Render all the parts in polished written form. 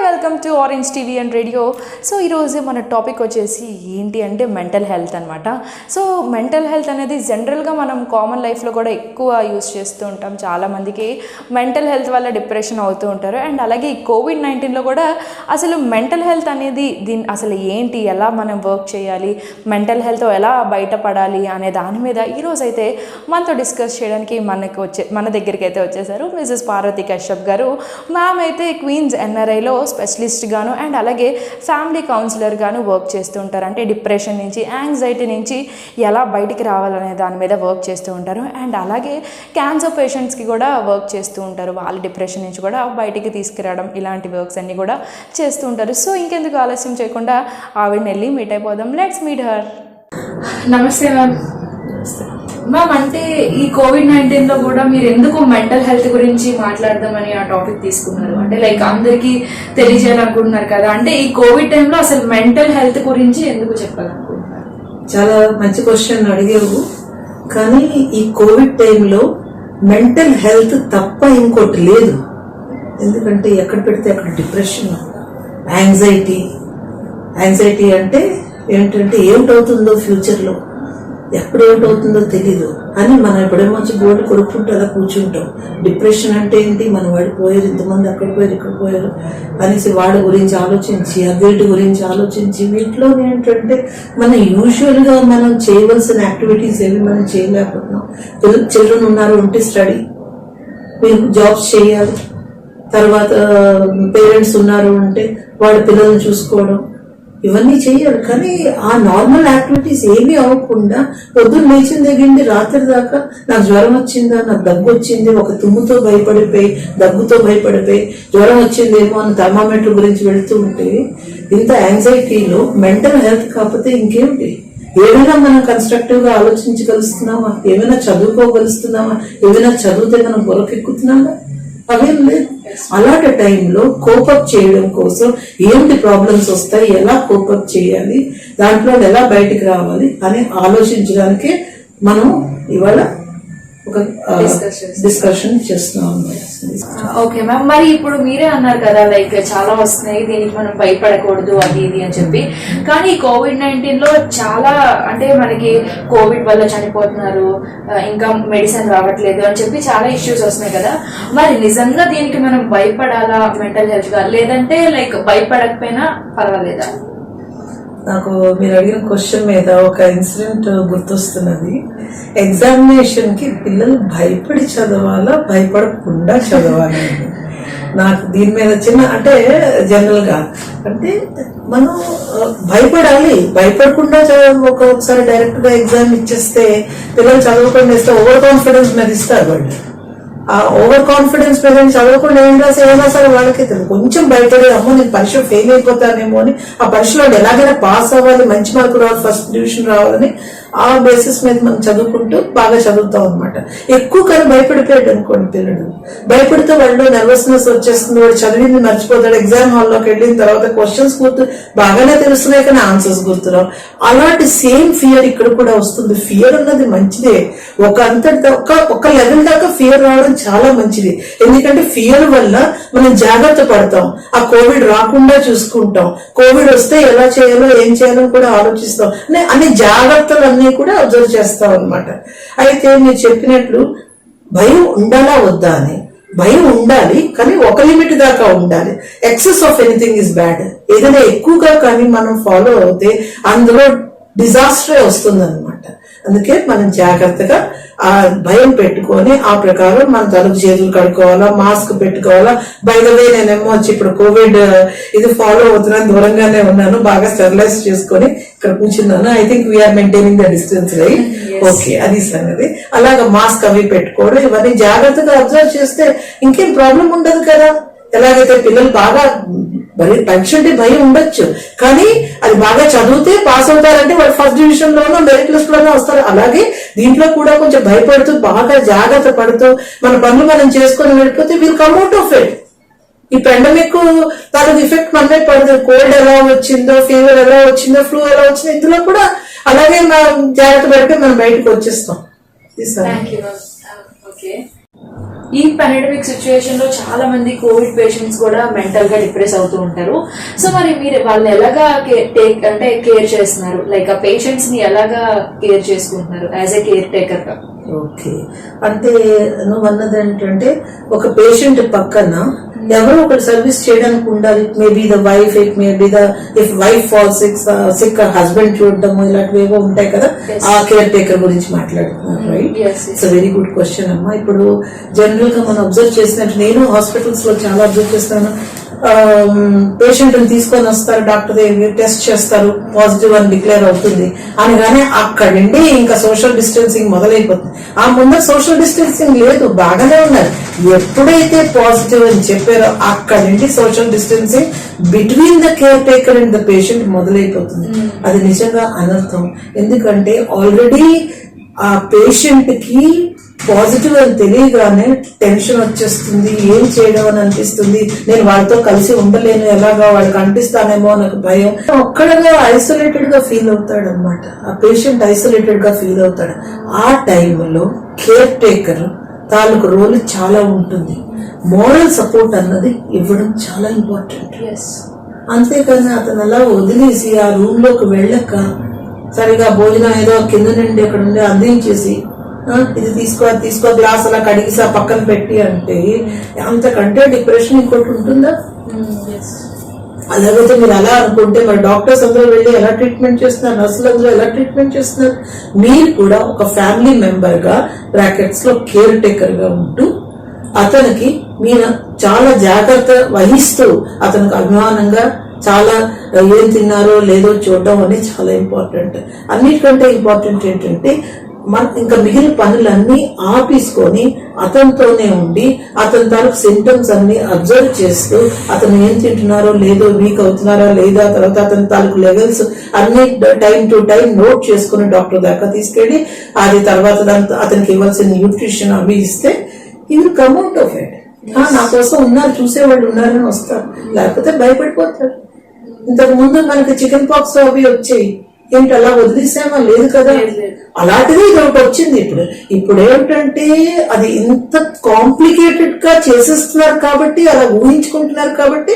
Welcome to orange TV and radio. So ఈరోజు మన topic వచ్చేసి ఏంటి అంటే మెంటల్ హెల్త్ అనమాట. సో మెంటల్ హెల్త్ అనేది జనరల్గా మనం కామన్ లైఫ్లో కూడా ఎక్కువ యూస్ చేస్తూ ఉంటాం. చాలామందికి మెంటల్ హెల్త్ వల్ల డిప్రెషన్ అవుతూ ఉంటారు. అండ్ అలాగే ఈ కోవిడ్-19లో కూడా అసలు మెంటల్ హెల్త్ అనేది అసలు ఏంటి, ఎలా మనం వర్క్ చేయాలి, మెంటల్ హెల్త్ ఎలా బయటపడాలి అనే దాని మీద ఈరోజు అయితే మనతో డిస్కస్ చేయడానికి మన దగ్గరికి అయితే వచ్చేసారు మిసెస్ పార్వతి కశ్యప్ గారు. మ్యామ్ అయితే క్వీన్స్ ఎన్ఆర్ఐలో స్పెషలిస్ట్ గాను అండ్ అలాగే ఫ్యామిలీ కౌన్సిలర్ గాను వర్క్ చేస్తూ ఉంటారు. అంటే డిప్రెషన్ నుంచి, యాంగ్జైటీ నుంచి ఎలా బయటికి రావాలనే దాని మీద వర్క్ చేస్తూ ఉంటారు. అండ్ అలాగే క్యాన్సర్ పేషెంట్స్కి కూడా వర్క్ చేస్తూ ఉంటారు. వాళ్ళ డిప్రెషన్ నుంచి కూడా బయటికి తీసుకురావడం, ఇలాంటి వర్క్స్ అన్నీ కూడా చేస్తూ ఉంటారు. సో ఇంకెందుకు ఆలస్యం చేయకుండా ఆవిడని వెళ్ళి మీట్ అయిపోదాం. Let's meet her. నమస్తే మ్యామ్. మ్యామ్, అంటే ఈ కోవిడ్-19లో కూడా మీరు ఎందుకు మెంటల్ హెల్త్ గురించి మాట్లాడదామని ఆ టాపిక్ తీసుకున్నారు? అంటే లైక్ అందరికీ తెలియజేయాలనుకుంటున్నారు కదా, అంటే ఈ కోవిడ్ టైంలో అసలు మెంటల్ హెల్త్ గురించి ఎందుకు చెప్పాలనుకుంటున్నారు? చాలా మంచి క్వశ్చన్ అడిగావు. కానీ ఈ కోవిడ్ టైంలో మెంటల్ హెల్త్ తప్ప ఇంకోటి లేదు. ఎందుకంటే ఎక్కడ పెడితే అక్కడ డిప్రెషన్, యాంగ్జైటీ అంటే ఏంటంటే ఏమిటవుతుందో ఫ్యూచర్లో, ఎప్పుడు ఏమిటవుతుందో తెలీదు అని మనం ఎప్పుడేమో వచ్చి బోర్డు కొడుకుంటూ అలా కూర్చుంటాం. డిప్రెషన్ అంటే ఏంటి, మన వాడు పోయారు, ఇంతమంది అక్కడ పోయారు ఇక్కడ పోయారు అనేసి వాడి గురించి ఆలోచించి, అదేంటి గురించి ఆలోచించి, వీటిలో ఏంటంటే మన యూజువల్గా మనం చేయవలసిన యాక్టివిటీస్ ఏవి మనం చేయలేకపోతున్నాం. చిల్డ్రన్ ఉన్నారు అంటే స్టడీ, మీరు జాబ్స్ చేయాలి. తర్వాత పేరెంట్స్ ఉన్నారు అంటే వాళ్ళ పిల్లల్ని చూసుకోవడం, ఇవన్నీ చెయ్యాలి. కానీ ఆ నార్మల్ యాక్టివిటీస్ ఏమీ అవ్వకుండా పొద్దున్న లేచిన దగ్గర రాత్రి దాకా నాకు జ్వరం వచ్చిందా, నాకు దగ్గు వచ్చింది, ఒక తుమ్ముతో భయపడిపోయి, దగ్గుతో భయపడిపోయి, జ్వరం వచ్చిందేమో అని థర్మామీటర్ గురించి వెళుతూ ఉంటే, ఇంత యాంగ్జైటీలో మెంటల్ హెల్త్ కాకపోతే ఇంకేమిటి? ఏమైనా మనం కన్స్ట్రక్టివ్ గా ఆలోచించగలుగుతున్నామా? ఏమైనా చదువుకోగలుగుతున్నామా? ఏమైనా చదివితే మనం బుర్రకెక్కుతున్నామా? అవేం లేదు. అలాంటి టైంలో కోపప్ చేయడం కోసం ఏంటి ప్రాబ్లమ్స్ వస్తాయి, ఎలా కోపప్ చేయాలి, దాంట్లో ఎలా బయటికి రావాలి అని ఆలోచించడానికి మనం ఇవాళ ఒక డిస్కషన్ చేస్తున్నాం. ఓకే మ్యామ్, మరి ఇప్పుడు మీరే అన్నారు కదా లైక్ చాలా వస్తున్నాయి, దీనికి మనం భయపడకూడదు అది ఇది అని చెప్పి. కానీ కోవిడ్-19లో చాలా అంటే మనకి కోవిడ్ వల్ల చనిపోతున్నారు, ఇంకా మెడిసిన్ రావట్లేదు అని చెప్పి చాలా ఇష్యూస్ వస్తున్నాయి కదా. మరి నిజంగా దీనికి మనం భయపడాలా మెంటల్ హెల్త్ గా, లేదంటే లైక్ భయపడకపోయినా పర్వాలేదా? నాకు మీరు అడిగిన క్వశ్చన్ మీద ఒక ఇన్సిడెంట్ గుర్తొస్తున్నది. ఎగ్జామినేషన్ కి పిల్లలు భయపడి చదవాలా, భయపడకుండా చదవాలి? నాకు దీని మీద చిన్న అంటే జనరల్ గా అంటే మనం భయపడాలి, భయపడకుండా ఒకసారి డైరెక్ట్ గా ఎగ్జామ్ ఇచ్చేస్తే పిల్లలు చదవకుండా ఇస్తే ఓవర్ కాన్ఫిడెన్స్ మీద ఇస్తారు వాళ్ళు. ఆ ఓవర్ కాన్ఫిడెన్స్ మీద చదవకుండా ఏం రాసి ఏమైనా సరే వాళ్ళకి కొంచెం భయపడే, అమ్మో నేను పరీక్ష ఫెయిల్ అయిపోతానేమో అని, ఆ పరీక్షలో ఎలాగైనా పాస్ అవ్వాలి, మంచి మార్కులు రావాలి, ఫస్ట్ డివిజన్ రావాలని ఆ బేసిస్ మీద మనం చదువుకుంటూ బాగా చదువుతాం అనమాట. ఎక్కువ కానీ భయపడిపోయాడు అనుకోండి పిల్లడు, భయపడితే వాళ్ళు నర్వస్నెస్ వచ్చేస్తుంది, వాడు చదివింది మర్చిపోతాడు. ఎగ్జామ్ హాల్లోకి వెళ్ళిన తర్వాత క్వశ్చన్స్ బాగానే తెలుస్తున్నాయి కానీ ఆన్సర్స్ గుర్తురావు. అలాంటి సేమ్ ఫియర్ ఇక్కడ కూడా వస్తుంది. ఫియర్ అన్నది మంచిదే, ఒక లెవెల్ దాకా ఫియర్ రావడం చాలా మంచిది. ఎందుకంటే ఫియర్ వల్ల మనం జాగ్రత్త పడతాం, ఆ కోవిడ్ రాకుండా చూసుకుంటాం, కోవిడ్ వస్తే ఎలా చేయాలో ఏం చేయాలో కూడా ఆలోచిస్తాం, అనే జాగ్రత్తలన్నీ కూడా అబ్జర్వ్ చేస్తాం అనమాట. అయితే మీరు చెప్పినట్లు భయం ఉండాలా వద్దా అని, భయం ఉండాలి కానీ ఒక లిమిట్ దాకా ఉండాలి. Excess of anything is bad. ఏదైనా ఎక్కువగా కానీ మనం ఫాలో అవుతే అందులో డిజాస్టరే వస్తుంది అనమాట. అందుకే మనం జాగ్రత్తగా ఆ భయం పెట్టుకొని ఆ ప్రకారం మన తలుపు చేతులు కడుక్కోవాలా, మాస్క్ పెట్టుకోవాలా. బై ద వే నేనేమో వచ్చి ఇప్పుడు కోవిడ్ ఇది ఫాలో అవుతున్నాను, దూరంగానే ఉన్నాను, బాగా స్టెరిలైజ్ చేసుకొని ఇక్కడ కూర్చున్నాను. I think we're maintaining the distance right. Okay, అది సంగతి. అలాగా మాస్క్ అవి పెట్టుకోవడం, ఇవన్నీ జాగ్రత్తగా అబ్జర్వ్ చేస్తే ఇంకేం ప్రాబ్లం ఉండదు కదా. ఎలాగైతే పిల్లలు బాగా పరీక్ష అంటే భయం ఉండొచ్చు కానీ అది బాగా చదివితే పాస్ అవుతారంటే వాళ్ళు ఫస్ట్ డివిజన్ లోనో మెరిట్ లిస్ట్ లోనో వస్తారు. అలాగే దీంట్లో కూడా కొంచెం భయపడుతూ బాగా జాగ్రత్త పడుతూ మన పనులు మనం చేసుకొని వెళ్ళిపోతే we'll come out of it. ఈ పెండమిక్ తనది ఎఫెక్ట్ మన మీద పడుతుంది. కోల్డ్ ఎలా వచ్చిందో, ఫీవర్ ఎలా వచ్చిందో, ఫ్లూ ఎలా వచ్చిందో, ఇందులో కూడా అలాగే మనం జాగ్రత్త పడితే మనం బయటకు వచ్చేస్తాం. Thank you. ఓకే, ఈ పాండమిక్ సిచ్యువేషన్ లో చాలా మంది కోవిడ్ పేషెంట్స్ కూడా మెంటల్ గా డిప్రెస్ అవుతూ ఉంటారు. సో మరి మీరు వాళ్ళని ఎలాగా కేర్ చేస్తున్నారు, లైక్ ఆ పేషెంట్స్ ని ఎలాగా కేర్ చేసుకుంటున్నారు యాజ్ ఏ కేర్ టేకర్ గా? ఓకే, అంటే నువ్వు అన్నది ఏంటంటే ఒక పేషెంట్ పక్కన ఎవరో ఒకటి సర్వీస్ చేయడానికి ఉండాలి. Maybe the wife, it maybe the if wife fall sick husband చూడటము ఇలాంటివి ఏవో ఉంటాయి కదా, ఆ కేర్ టేకర్ గురించి మాట్లాడుతున్నారు. Right, it's very good question అమ్మా. ఇప్పుడు జనరల్ గా మనం అబ్జర్వ్ చేసినట్టు నేను హాస్పిటల్స్ లో చాలా అబ్జర్వ్ చేస్తాను. పేషెంట్ తీసుకొని వస్తారు, డాక్టర్ టెస్ట్ చేస్తారు, పాజిటివ్ అని డిక్లేర్ అవుతుంది అనగానే అక్కడి నుండి ఇంకా సోషల్ డిస్టెన్సింగ్ మొదలైపోతుంది. ఆ ముందర సోషల్ డిస్టెన్సింగ్ లేదు, బాగానే ఉన్నారు. ఎప్పుడైతే పాజిటివ్ అని చెప్పారో అక్కడి నుండి social distancing between the care taker and the patient మొదలైపోతుంది. అది నిజంగా అనర్థం. ఎందుకంటే ఆల్రెడీ ఆ పేషెంట్ కి పాజిటివ్ అని తెలియగానే టెన్షన్ వచ్చేస్తుంది, ఏం చేయడం అని అనిపిస్తుంది, నేను వాళ్ళతో కలిసి ఉండలేను, ఎలాగా వాళ్ళకి అంటిస్తానేమో నాకు భయం. ఒక్కడగా ఐసోలేటెడ్ గా ఫీల్ అవుతాడు అనమాట. ఆ పేషెంట్ ఐసోలేటెడ్ గా ఫీల్ అవుతాడు. ఆ టైంలో కేర్ టేకర్ తాలూకు రోల్ చాలా ఉంటుంది. మోరల్ సపోర్ట్ అన్నది ఇవ్వడం చాలా ఇంపార్టెంట్. అంతేకాని అతను అలా వదిలేసి ఆ రూమ్ లోకి వెళ్ళక సరిగా భోజనం ఏదో కింద నుండి అక్కడ ఉండి అందించేసి ఇది తీసుకో గ్లాస్ అలా కడిగిసి ఆ పక్కన పెట్టి అంటే అంతకంటే డిప్రెషన్ ఇంకోటి ఉంటుందా? అలాగైతే మీరు అలా అనుకుంటే మరి డాక్టర్స్ అందరూ వెళ్ళి ఎలా ట్రీట్మెంట్ చేస్తున్నారు, నర్సులు అందరూ ఎలా ట్రీట్మెంట్ చేస్తున్నారు? మీరు కూడా ఒక ఫ్యామిలీ మెంబర్ గా బ్రాకెట్స్ లో కేర్ టేకర్ గా ఉంటూ అతనికి మీరు చాలా జాగ్రత్త వహిస్తూ అతనికి అభిమానంగా చాలా ఏం తిన్నారో లేదో చూడడం అనేది చాలా ఇంపార్టెంట్. అన్నిటికంటే ఇంపార్టెంట్ ఏంటంటే ఇంకా మిగిలిన పనులన్నీ ఆపేసుకొని అతనితోనే ఉండి అతని తాలూకు సింటమ్స్ అన్ని అబ్జర్వ్ చేస్తూ అతను ఏం తింటున్నారో లేదో, వీక్ అవుతున్నారా లేదా, తర్వాత అతని తాలూకు లెవెల్స్ అన్ని టైం టు టైం నోట్ చేసుకుని డాక్టర్ దాకా తీసుకెళ్లి అది తర్వాత అతనికి ఇవ్వాల్సిన న్యూట్రిషన్ అవి ఇస్తే ఈ will come out of it. నా కోసం ఉన్నారు, చూసేవాళ్ళు ఉన్నారని వస్తారు, లేకపోతే భయపడిపోతారు. ఇంతకు ముందు మనకి చికెన్ పాక్స్ అవి వచ్చాయి, ఏంటి అలా వదిలేసామా? లేదు కదా. అలాంటిది ఇది ఒకటి వచ్చింది. ఇప్పుడు ఏమిటంటే అది ఇంత కాంప్లికేటెడ్ గా చేసేస్తున్నారు కాబట్టి, అలా ఊహించుకుంటున్నారు కాబట్టి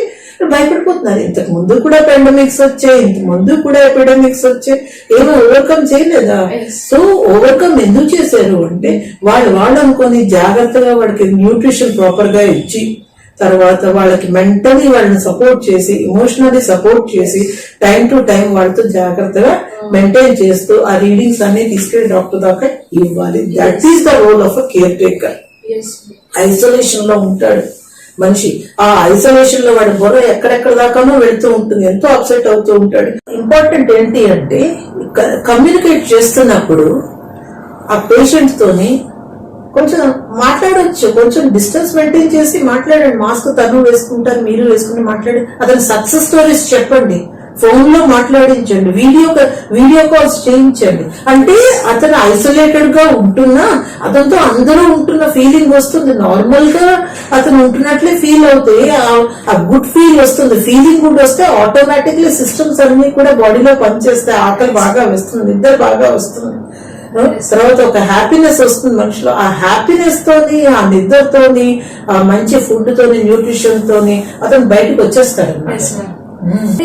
భయపడిపోతున్నారు. ఇంతకు ముందు కూడా పాండమిక్స్ వచ్చాయి, ఇంతకు ముందు కూడా ఎపిడమిక్స్ వచ్చాయి, ఏమో ఓవర్కమ్ చేయలేదా? సో ఓవర్కమ్ ఎందుకు చేశారు అంటే వాళ్ళు అనుకొని జాగ్రత్తగా వాడికి న్యూట్రిషన్ ప్రాపర్ గా ఇచ్చి తర్వాత వాళ్ళకి మెంటలీ వాళ్ళని సపోర్ట్ చేసి ఎమోషనల్లీ సపోర్ట్ చేసి టైం టు టైం వాళ్ళతో జాగ్రత్తగా మెయింటైన్ చేస్తూ ఆ రీడింగ్స్ అన్ని తీసుకెళ్లి డాక్టర్ దాకా ఇవ్వాలి. That is the role of a caretaker. Isolation లో ఉంటాడు మనిషి, ఆ ఐసోలేషన్ లో వాడి బుర్ర ఎక్కడెక్కడ దాకానో వెళ్తూ ఉంటుంది, ఎంతో అప్సెట్ అవుతూ ఉంటాడు. ఇంపార్టెంట్ ఏంటి అంటే కమ్యూనికేట్ చేస్తున్నప్పుడు ఆ పేషెంట్ తోని కొంచెం మాట్లాడొచ్చు, కొంచెం డిస్టెన్స్ మెయింటైన్ చేసి మాట్లాడండి. మాస్క్ తను వేసుకుంటారు, మీరు వేసుకుని మాట్లాడి అతని సక్సెస్ స్టోరీస్ చెప్పండి, ఫోన్ లో మాట్లాడించండి, వీడియో కాల్స్ చేయించండి. అంటే అతను ఐసోలేటెడ్ గా ఉంటున్నా అతనితో అందరూ ఉంటున్న ఫీలింగ్ వస్తుంది. నార్మల్ గా అతను ఉంటున్నట్లే ఫీల్ అవుతాయి, ఆ గుడ్ ఫీల్ వస్తుంది. ఫీలింగ్ గుడ్ వస్తే ఆటోమేటిక్లీ సిస్టమ్స్ అన్ని కూడా బాడీలో పనిచేస్తాయి. ఆకలి బాగా వస్తుంది, నిద్ర బాగా వస్తుంది, తర్వాత ఒక హ్యాపీనెస్ వస్తుంది మనిషిలో. ఆ హ్యాపీనెస్ తోని, ఆ నిద్రతోని, ఆ మంచి ఫుడ్ తోని, న్యూట్రిషన్ తోని అతను బయటకు వచ్చేస్తాడు.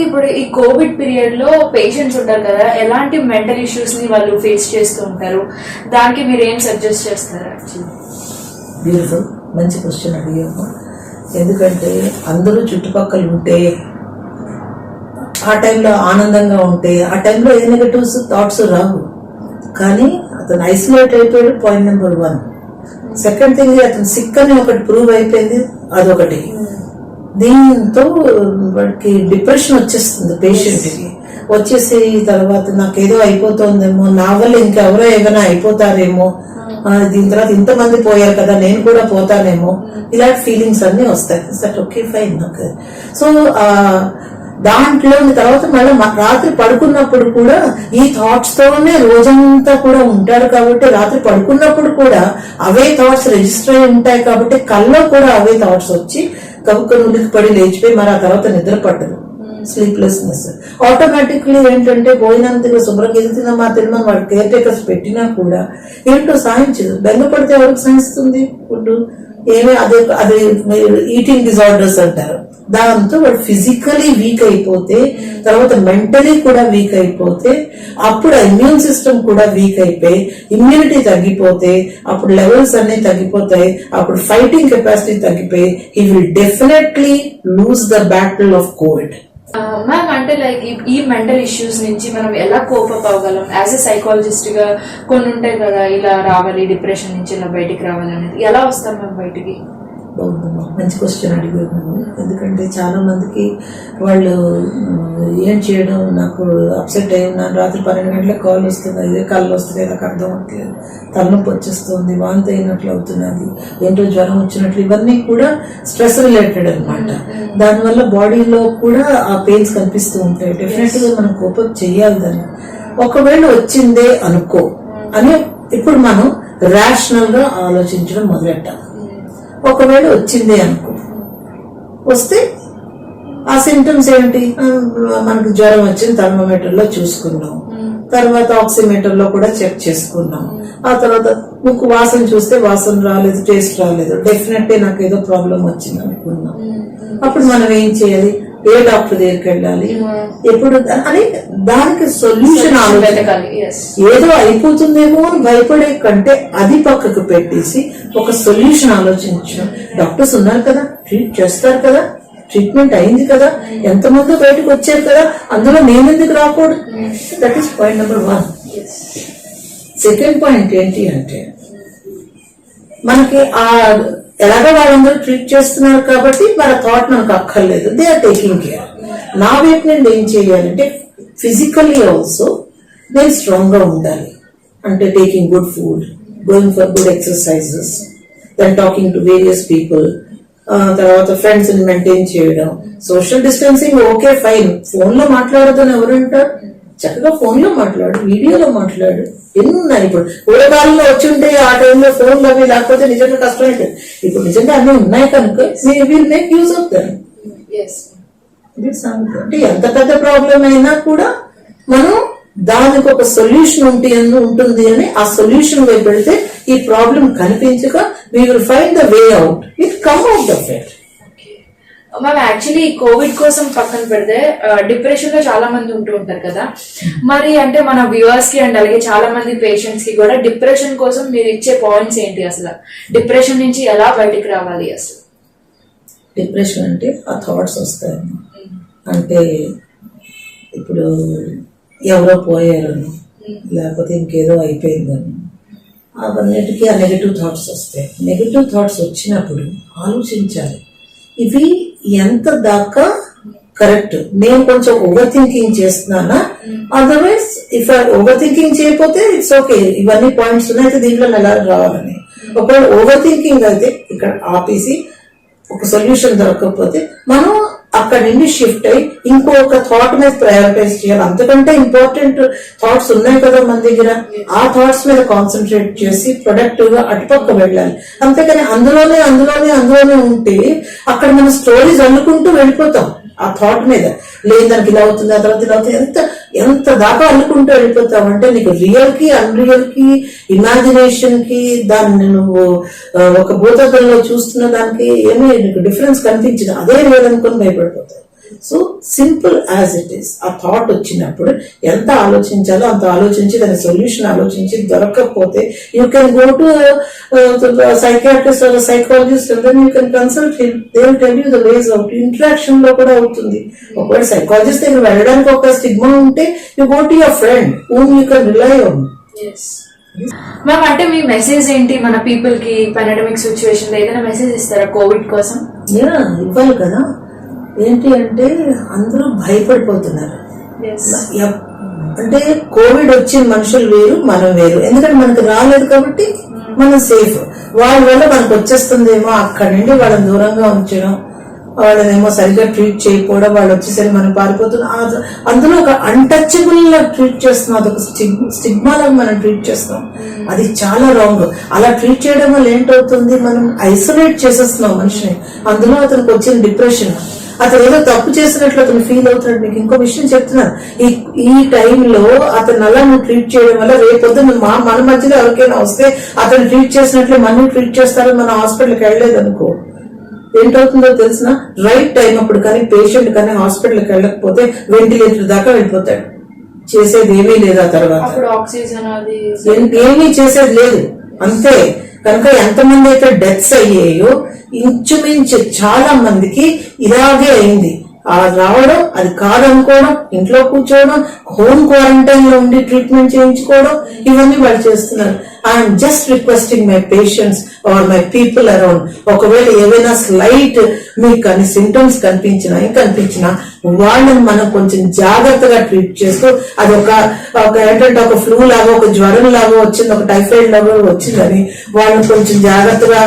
ఇప్పుడు ఈ కోవిడ్ పీరియడ్ లో పేషెంట్స్ ఉంటారు కదా, ఎలాంటి మెంటల్ ఇష్యూస్ ని వాళ్ళు ఫేస్ చేస్తూ ఉంటారు, దానికి మీరు ఏం సజెస్ట్ చేస్తారు? బ్యూటిఫుల్, మంచి క్వశ్చన్ అడిగాము. ఎందుకంటే అందరూ చుట్టుపక్కల ఉంటే, ఆ టైంలో ఆనందంగా ఉంటే, ఆ టైంలో ఏ నెగటివ్స్ థాట్స్ రావు. కానీ అతను ఐసోలేట్ అయిపోయాడు, పాయింట్ నెంబర్ 1. సెకండ్ థింగ్, అతను సిక్ అని ఒకటి ప్రూవ్ అయిపోయింది, అదొకటి. దీంతో వాడికి డిప్రెషన్ వచ్చేస్తుంది పేషెంట్ కి. వచ్చేసి తర్వాత నాకేదో అయిపోతుందేమో, నా వల్ల ఇంకెవరో ఏమైనా అయిపోతారేమో, దీని తర్వాత ఇంతమంది పోయారు కదా నేను కూడా పోతానేమో, ఇలాంటి ఫీలింగ్స్ అన్ని వస్తాయి. సట్ ఓకే ఫైన్. సో దాంట్లో తర్వాత మళ్ళీ రాత్రి పడుకున్నప్పుడు కూడా ఈ థాట్స్ తోనే రోజంతా కూడా ఉంటారు కాబట్టి రాత్రి పడుకున్నప్పుడు కూడా అవే థాట్స్ రిజిస్టర్ అయి ఉంటాయి కాబట్టి కల్లో కూడా అవే థాట్స్ వచ్చి కవుక నులికి పడి లేచిపోయి మరి ఆ తర్వాత నిద్ర పట్టదు. స్లీప్లెస్నెస్. ఆటోమేటిక్లీ ఏంటంటే పోయినంతగా శుభ్రంగా ఎదుగుతుందమ్మా తినమని వాడు కేర్ టేకర్స్ పెట్టినా కూడా ఏంటో సాధించదు. బెంగపడితే ఎవరికి సాధిస్తుంది ఫుడ్? ఏమి అదే ఈటింగ్ డిజార్డర్స్ అంటారు. దాంతో వాడు ఫిజికలీ వీక్ అయిపోతే, తర్వాత మెంటలీ కూడా వీక్ అయిపోతే, అప్పుడు ఇమ్యూన్ సిస్టమ్ కూడా వీక్ అయిపోయి ఇమ్యూనిటీ తగ్గిపోతే అప్పుడు లెవెల్స్ అన్ని తగ్గిపోతాయి. అప్పుడు ఫైటింగ్ కెపాసిటీ తగ్గిపోయి he will definitely lose the battle of Covid. Ma'am అంటే లైక్ ఈ మెంటల్ ఇష్యూస్ నుంచి మనం ఎలా కోపప్ అవ్వగలం? యాజ్ ఎ సైకాలజిస్ట్ గా కొన్ని ఉంటాయి కదా, ఇలా రావాలి డిప్రెషన్ నుంచి ఇలా బయటికి రావాలి అనేది, ఎలా వస్తాం మేము బయటికి? బాగుందమ్మా, మంచి క్వశ్చన్ అడిగాను. ఎందుకంటే చాలా మందికి వాళ్ళు ఏం చేయడం, నాకు అప్సెట్ అయ్యి ఉన్నాను, రాత్రి 12 గంటలకు కాల్ వస్తుంది, ఇదే కళ్ళు వస్తున్నాయి, నాకు అర్థం అవుతుంది, తలనొప్పి వచ్చేస్తుంది, వాంతి అయినట్లు అవుతున్నది, ఏంటో జ్వరం వచ్చినట్లు, ఇవన్నీ కూడా స్ట్రెస్ రిలేటెడ్ అనమాట. దానివల్ల బాడీలో కూడా ఆ పెయిన్స్ కనిపిస్తూ ఉంటాయి. డెఫినెట్ గా మనం కోపం చెయ్యాలి దాన్ని. ఒకవేళ వచ్చిందే అనుకో అని ఇప్పుడు మనం రేషనల్ గా ఆలోచించడం మొదలెట్టాలి. ఒకవేళ వచ్చిందే అనుకో, వస్తే ఆ సింటమ్స్ ఏంటి? మనకు జ్వరం వచ్చింది, థర్మోమీటర్ లో చూసుకున్నాం, తర్వాత ఆక్సిమీటర్ లో కూడా చెక్ చేసుకున్నాం, ఆ తర్వాత ముక్కు వాసన చూస్తే వాసన రాలేదు, టేస్ట్ రాలేదు, డెఫినెట్లీ నాకు ఏదో ప్రాబ్లం వచ్చింది అనుకున్నాం. అప్పుడు మనం ఏం చేయాలి? ఏ డాక్టర్ దగ్గరికి వెళ్ళాలి, ఎప్పుడు అని దానికి సొల్యూషన్ ఆలోచించాలి. ఏదో అయిపోతుందేమో అని భయపడే కంటే అది పక్కకు పెట్టేసి ఒక సొల్యూషన్ ఆలోచించడం. డాక్టర్స్ ఉన్నారు కదా, ట్రీట్ చేస్తారు కదా, ట్రీట్మెంట్ అయింది కదా, ఎంతమంది బయటకు వచ్చారు కదా, అందులో నేనెందుకు రాకూడదు? That is point number 1. Second point ఏంటి అంటే, మనకి ఆ ఎలాగో వాళ్ళందరూ ట్రీట్ చేస్తున్నారు కాబట్టి మన థాట్ మనకు అక్కర్లేదు, దే ఆర్ టేకింగ్ కేర్. నా వైపు నుండి ఏం చేయాలంటే ఫిజికల్లీ ఆల్సో నేను స్ట్రాంగ్ గా ఉండాలి. అంటే taking good food, going for good exercises, then talking to various people, తర్వాత ఫ్రెండ్స్ ని మెయింటైన్ చేయడం, social distancing okay fine. Phone లో మాట్లాడదని ఎవరంటారు? చక్కగా ఫోన్ లో మాట్లాడు, వీడియోలో మాట్లాడు, ఎన్ని ఉన్నాయి. ఇప్పుడు పూర్వకాలంలో వచ్చి ఉంటే ఆ టైంలో ఫోన్లు అవి లేకపోతే నిజంగా కష్టమైంది. ఇప్పుడు నిజంగా అన్ని ఉన్నాయి కనుక will make use of them. అంటే ఎంత పెద్ద ప్రాబ్లం అయినా కూడా మనం దానికి ఒక సొల్యూషన్ ఉంటుంది అని ఆ సొల్యూషన్ వైపు పెడితే ఈ ప్రాబ్లం కనిపించక we will find the way out, will come out of it. Ma'am actually Covid కోసం పక్కన పెడితే డిప్రెషన్ లో చాలా మంది ఉంటూ ఉంటారు కదా, మరి అంటే మన వ్యూవర్స్ కి అండ్ అలాగే చాలా మంది పేషెంట్స్ కి కూడా డిప్రెషన్ కోసం మీరు ఇచ్చే పాయింట్స్ ఏంటి? అసలు డిప్రెషన్ నుంచి ఎలా బయటికి రావాలి? అసలు డిప్రెషన్ అంటే ఆ థాట్స్ వస్తాయి. అంటే ఇప్పుడు ఎవరో పోయారని, లేకపోతే ఇంకేదో అయిపోయిందని, అవన్నిటికీ ఆ నెగటివ్ థాట్స్ వస్తాయి. నెగటివ్ థాట్స్ వచ్చినప్పుడు ఆలోచించాలి, ఇవి ఎంత దాకా కరెక్ట్, నేను కొంచెం ఓవర్ థింకింగ్ చేస్తున్నానా, అదర్వైజ్ ఇఫ్ ఓవర్ థింకింగ్ చేయకపోతే ఇట్స్ ఓకే, ఇవన్నీ పాయింట్స్ ఉన్నాయి దీంట్లో ఎలా రావాలని. ఒకవేళ ఓవర్ థింకింగ్ అయితే ఇక్కడ ఆపేసి ఒక సొల్యూషన్ దొరకకపోతే మనం అక్కడ నుండి షిఫ్ట్ అయ్యి ఇంకొక థాట్ మీద ప్రయారిటైజ్ చేయాలి. అంతకంటే ఇంపార్టెంట్ థాట్స్ ఉన్నాయి కదా మన దగ్గర, ఆ థాట్స్ మీద కాన్సన్ట్రేట్ చేసి ప్రొడక్టివ్ గా అటుపక్క వెళ్ళాలి. అంతేకాని అందులోనే ఉంటే అక్కడ మన స్టోరీస్ అల్లుకుంటూ వెళ్ళిపోతాం. ఆ థాట్ మీద లేదు దానికి ఇలా అవుతుంది, ఆ తర్వాత ఇలా అవుతుంది, ఎంత దాకా అల్లుకుంటూ వెళ్ళిపోతావు అంటే నీకు రియల్ కి అన్రియల్ కి ఇమాజినేషన్ కి దాన్ని నువ్వు ఒక భూతద్దంలో చూస్తున్న దానికి ఏమీ నీకు డిఫరెన్స్ కనిపించదు, అదే రియల్ అనుకుని భయపడిపోతావు. So simple as it is, ఆ థాట్ వచ్చినప్పుడు ఎంత ఆలోచించాలో అంత ఆలోచించి దాని సొల్యూషన్ ఆలోచించి దొరకకపోతే you can go to psychiatrist or psychologist and then you can consult him, they will tell you the ways out. Interaction లో కూడా అవుతుంది. ఒకవేళ సైకాలజిస్ట్ దగ్గర వెళ్ళడానికి ఒక స్టిగ్మా ఉంటే you go to your friend whom you can rely on. Ma'am అంటే మీ message ఏంటి మన పీపుల్ కి? పాండమిక్ సిచ్యువేషన్ లో ఏదైనా మెసేజ్ ఇస్తారా కోవిడ్ కోసం? ఇవ్వాలి కదా. ఏంటి అంటే అందరూ భయపడిపోతున్నారు. అంటే కోవిడ్ వచ్చిన మనుషులు వేరు, మనం వేరు. ఎందుకంటే మనకు రాలేదు కాబట్టి మనం సేఫ్. వాళ్ళ వల్ల మనకు వచ్చేస్తుందేమో, అక్కడి నుండి వాళ్ళని దూరంగా ఉంచడం, వాళ్ళనేమో సరిగ్గా ట్రీట్ చేయకపోవడం, వాళ్ళు వచ్చేసరి మనం పారిపోతున్నాం. అందులో ఒక అన్టచబుల్ లా ట్రీట్ చేస్తున్నాం, అదొక స్టిగ్మా లాగా మనం ట్రీట్ చేస్తాం. అది చాలా రాంగ్. అలా ట్రీట్ చేయడం వల్ల ఏంటవుతుంది, మనం ఐసోలేట్ చేసేస్తున్నాం మనిషిని. అందులో అతనికి వచ్చిన డిప్రెషన్, అతను ఏదో తప్పు చేసినట్లు అతను ఫీల్ అవుతాడు. మీకు ఇంకో విషయం చెప్తున్నాను, ఈ టైంలో అతను అలా నువ్వు ట్రీట్ చేయడం వల్ల రేపొద్దు మన మధ్యలో ఎవరికైనా వస్తే అతను ట్రీట్ చేసినట్లు మనం ట్రీట్ చేస్తారని మన హాస్పిటల్కి వెళ్ళలేదు అనుకో, ఏంటవుతుందో తెలిసిన రైట్ టైం అప్పుడు కానీ పేషెంట్ కానీ హాస్పిటల్కి వెళ్ళకపోతే వెంటిలేటర్ దాకా వెళ్ళిపోతాడు. చేసేది ఏమీ లేదు ఆ తర్వాత, ఏమీ చేసేది లేదు అంతే. కనుక ఎంతమంది అయితే డెత్స్ అయ్యాయో ఇంచుమించు చాలా మందికి ఇలాగే అయింది. రావడం, అది కాదనుకోవడం, ఇంట్లో కూర్చోవడం, హోమ్ క్వారంటైన్ లో ఉండి ట్రీట్మెంట్ చేయించుకోవడం, ఇవన్నీ వాళ్ళు చేస్తున్నారు. I'm just requesting my patients or my people around, ఒకవేళ ఏవైనా స్లైట్ మీకు కానీ సింటమ్స్ కనిపించినా వాళ్ళని మనం కొంచెం జాగ్రత్తగా ట్రీట్ చేస్తూ, అది ఏంటంటే ఒక ఫ్లూ లాగా, ఒక జ్వరం లాగా వచ్చింది, ఒక టైఫాయిడ్ లాగా వచ్చిందని వాళ్ళని కొంచెం జాగ్రత్తగా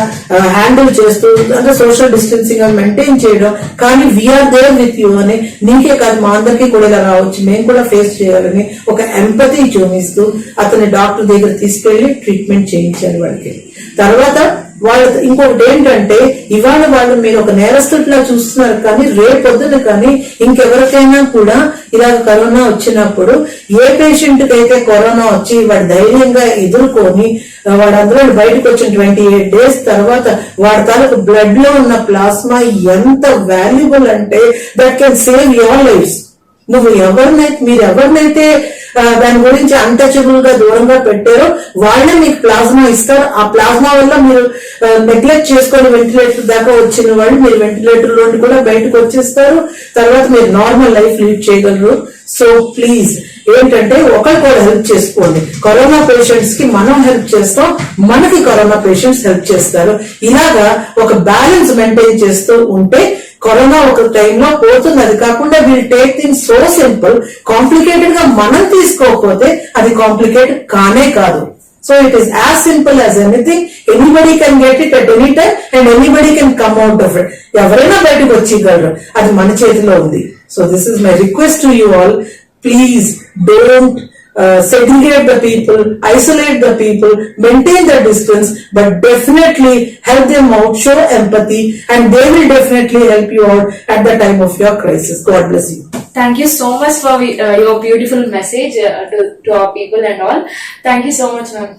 హ్యాండిల్ చేస్తూ, అంటే సోషల్ డిస్టెన్సింగ్ మెయింటైన్ చేయడం. కానీ వీఆర్ దేర్ విత్ యూ అని, నీకే కాదు మా అందరికీ కూడా ఇలా రావచ్చు, మేము కూడా ఫేస్ చేయాలని ఒక ఎంపతి చూపిస్తూ అతని డాక్టర్ దగ్గర తీసుకెళ్లి ట్రీట్మెంట్ చేయించారు వాళ్ళకి. తర్వాత వాళ్ళు ఇంకొకటి ఏంటంటే, ఇవాళ వాళ్ళు మీరు ఒక నేరస్తుడిలా చూస్తున్నారు, కానీ రేపొద్దున కానీ ఇంకెవరికైనా కూడా ఇలా కరోనా వచ్చినప్పుడు, ఏ పేషెంట్ కి అయితే కరోనా వచ్చి వాడు ధైర్యంగా ఎదుర్కొని వాడు అందులో బయటకు వచ్చిన 28 days తర్వాత వాడి తాలూకు బ్లడ్ లో ఉన్న ప్లాస్మా ఎంత వాల్యుబుల్ అంటే that can save your lifes. మీరు ఎవరినైతే దాని గురించి అన్టచబుల్ గా దూరంగా పెట్టారో వాళ్ళే మీకు ప్లాస్మా ఇస్తారు. ఆ ప్లాస్మా వల్ల మీరు నెగ్లెక్ట్ చేసుకొని వెంటిలేటర్ దాకా వచ్చిన వాళ్ళు మీరు వెంటిలేటర్ లోని కూడా బయటకు వచ్చేస్తారు. తర్వాత మీరు నార్మల్ లైఫ్ లీడ్ చేయగలరు. సో ప్లీజ్ ఏంటంటే ఒకరికొకరు హెల్ప్ చేసుకోండి. కరోనా పేషెంట్స్ కి మనం హెల్ప్ చేస్తాం, మనకి కరోనా పేషెంట్స్ హెల్ప్ చేస్తారు. ఇలాగా ఒక బ్యాలెన్స్ మెయింటైన్ చేస్తూ ఉంటే కరోనా ఒక టైంలో పోతుంది. అది కాకుండా will take things so simple, complicated గా మనం తీసుకోకపోతే అది కాంప్లికేటెడ్ కానే కాదు. So it is as simple as anything. Anybody can get it at any time and anybody can come out of it. ఎవరైనా బయటకు వచ్చేయగలరు, అది మన చేతిలో ఉంది. So this is my request to you all, please don't segregate the people, isolate the people, maintain the distance, but definitely help them out, show empathy, and they will definitely help you out at the time of your crisis. God bless you. Thank you so much for your beautiful message to our people and all. Thank you so much, ma'am.